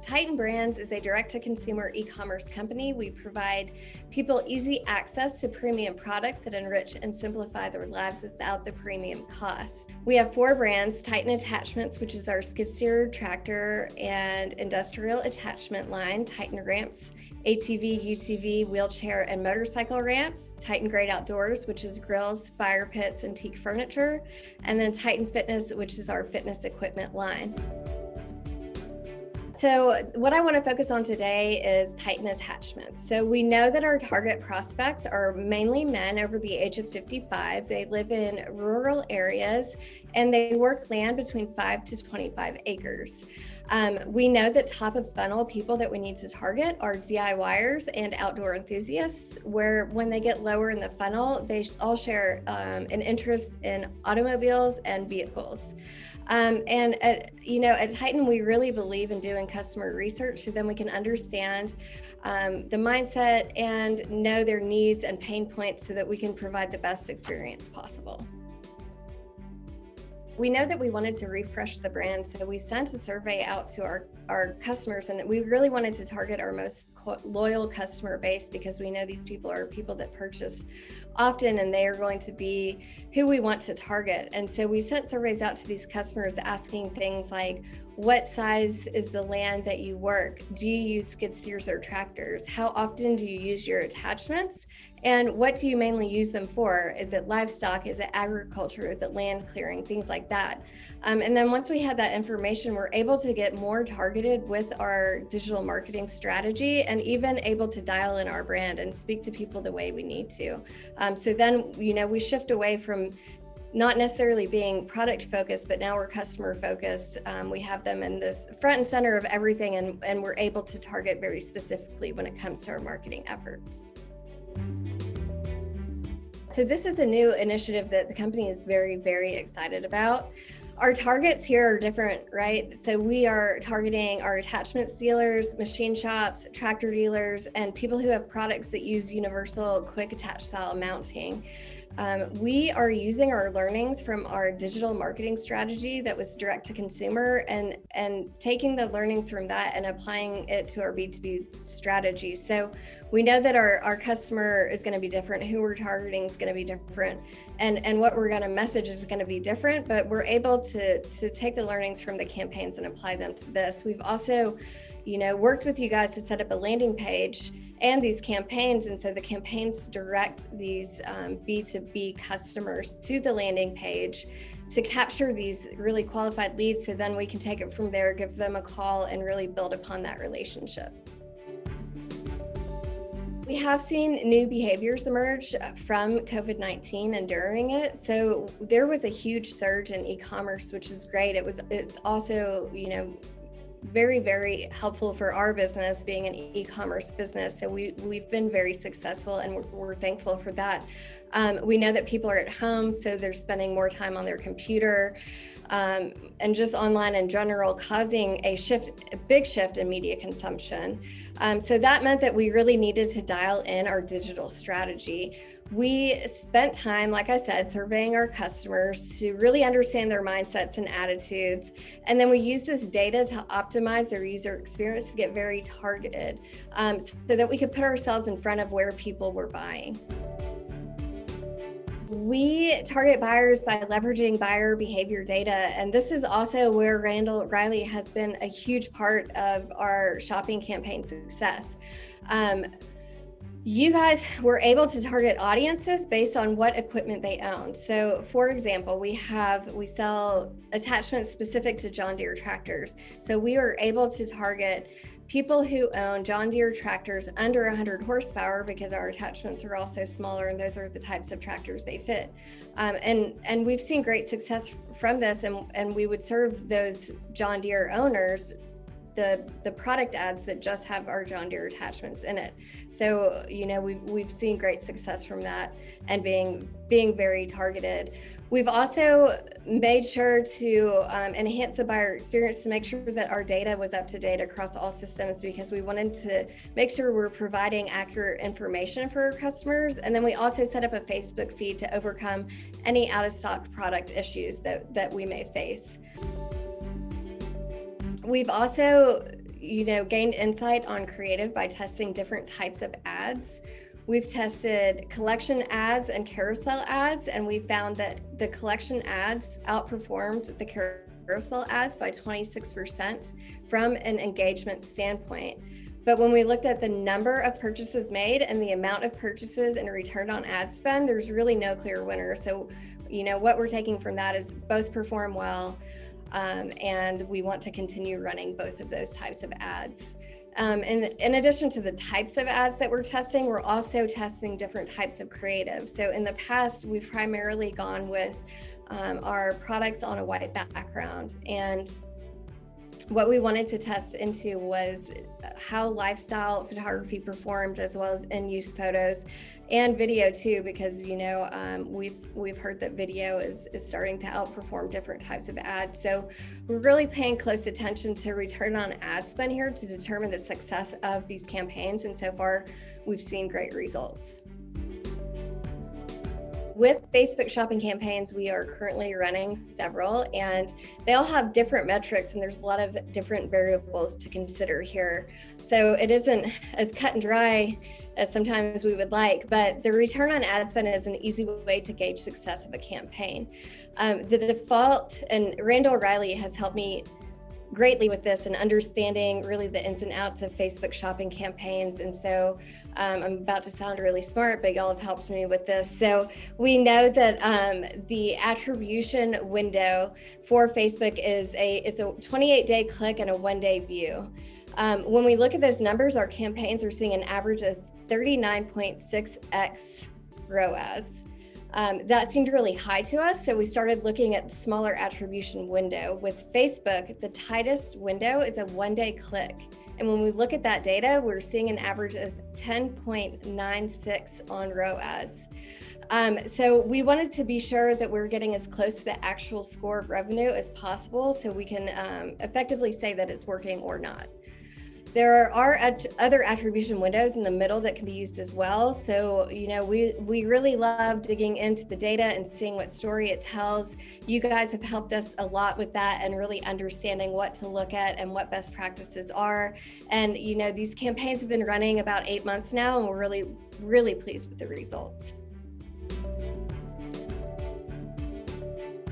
Titan Brands is a direct-to-consumer e-commerce company. We provide people easy access to premium products that enrich and simplify their lives without the premium cost. We have 4 brands: Titan Attachments, which is our skid steer, tractor, and industrial attachment line; Titan Ramps, ATV, UTV, wheelchair, and motorcycle ramps; Titan Great Outdoors, which is grills, fire pits, and teak furniture; and then Titan Fitness, which is our fitness equipment line. So what I want to focus on today is Titan Attachments. So we know that our target prospects are mainly men over the age of 55. They live in rural areas and they work land between 5 to 25 acres. We know that top of funnel people that we need to target are DIYers and outdoor enthusiasts, where when they get lower in the funnel, they all share an interest in automobiles and vehicles. At Titan, we really believe in doing customer research so then we can understand the mindset and know their needs and pain points so that we can provide the best experience possible. We know that we wanted to refresh the brand, so we sent a survey out to our customers, and we really wanted to target our most loyal customer base because we know these people are people that purchase often and they are going to be who we want to target. And so we sent surveys out to these customers asking things like, what size is the land that you work? Do you use skid steers or tractors? How often do you use your attachments? And what do you mainly use them for? Is it livestock? Is it agriculture? Is it land clearing? Things like that. And then once we had that information, we're able to get more targeted with our digital marketing strategy and even able to dial in our brand and speak to people the way we need to. So then, we shift away from not necessarily being product focused, but now we're customer focused. We have them in this front and center of everything, and we're able to target very specifically when it comes to our marketing efforts. So this is a new initiative that the company is very, very excited about. Our targets here are different, right? So we are targeting our attachments dealers, machine shops, tractor dealers, and people who have products that use universal quick attach style mounting. We are using our learnings from our digital marketing strategy that was direct to consumer and taking the learnings from that and applying it to our B2B strategy. So we know that our customer is going to be different, who we're targeting is going to be different, and what we're going to message is going to be different, but we're able to take the learnings from the campaigns and apply them to this. We've also, worked with you guys to set up a landing page and these campaigns. And so the campaigns direct these B2B customers to the landing page to capture these really qualified leads. So then we can take it from there, give them a call, and really build upon that relationship. We have seen new behaviors emerge from COVID-19 and during it. So there was a huge surge in e-commerce, which is great. It's also, very, very helpful for our business being an e-commerce business. So we've been very successful and we're thankful for that. We know that people are at home, so they're spending more time on their computer and just online in general, causing a big shift in media consumption. So that meant that we really needed to dial in our digital strategy. We spent time, like I said, surveying our customers to really understand their mindsets and attitudes. And then we use this data to optimize their user experience to get very targeted so that we could put ourselves in front of where people were buying. We target buyers by leveraging buyer behavior data, and this is also where Randall-Reilly has been a huge part of our shopping campaign success. You guys were able to target audiences based on what equipment they own. So for example, we sell attachments specific to John Deere tractors. So we were able to target people who own John Deere tractors under 100 horsepower because our attachments are also smaller and those are the types of tractors they fit. And we've seen great success from this, and we would serve those John Deere owners the product ads that just have our John Deere attachments in it. So, we've seen great success from that and being very targeted. We've also made sure to enhance the buyer experience to make sure that our data was up to date across all systems, because we wanted to make sure we're providing accurate information for our customers. And then we also set up a Facebook feed to overcome any out of stock product issues that we may face. We've also, gained insight on creative by testing different types of ads. We've tested collection ads and carousel ads, and we found that the collection ads outperformed the carousel ads by 26% from an engagement standpoint. But when we looked at the number of purchases made and the amount of purchases and return on ad spend, there's really no clear winner. So, what we're taking from that is both perform well, and we want to continue running both of those types of ads. And in addition to the types of ads that we're testing, we're also testing different types of creative. So in the past, we've primarily gone with our products on a white background. And what we wanted to test into was how lifestyle photography performed, as well as in-use photos and video too, because we've heard that video is starting to outperform different types of ads. So we're really paying close attention to return on ad spend here to determine the success of these campaigns. And so far, we've seen great results. With Facebook shopping campaigns, we are currently running several, and they all have different metrics, and there's a lot of different variables to consider here. So it isn't as cut and dry as sometimes we would like, but the return on ad spend is an easy way to gauge success of a campaign. The default, and Randall-Reilly has helped me greatly with this and understanding really the ins and outs of Facebook shopping campaigns. And so I'm about to sound really smart, but y'all have helped me with this. So we know that the attribution window for Facebook is a 28-day click and a 1-day view. When we look at those numbers, our campaigns are seeing an average of 39.6x ROAS. That seemed really high to us, so we started looking at the smaller attribution window. With Facebook, the tightest window is a 1-day click. And when we look at that data, we're seeing an average of 10.96 on ROAS. So we wanted to be sure that we're getting as close to the actual score of revenue as possible so we can effectively say that it's working or not. There are other attribution windows in the middle that can be used as well. So, we really love digging into the data and seeing what story it tells. You guys have helped us a lot with that and really understanding what to look at and what best practices are. And, these campaigns have been running about 8 months now, and we're really, really pleased with the results.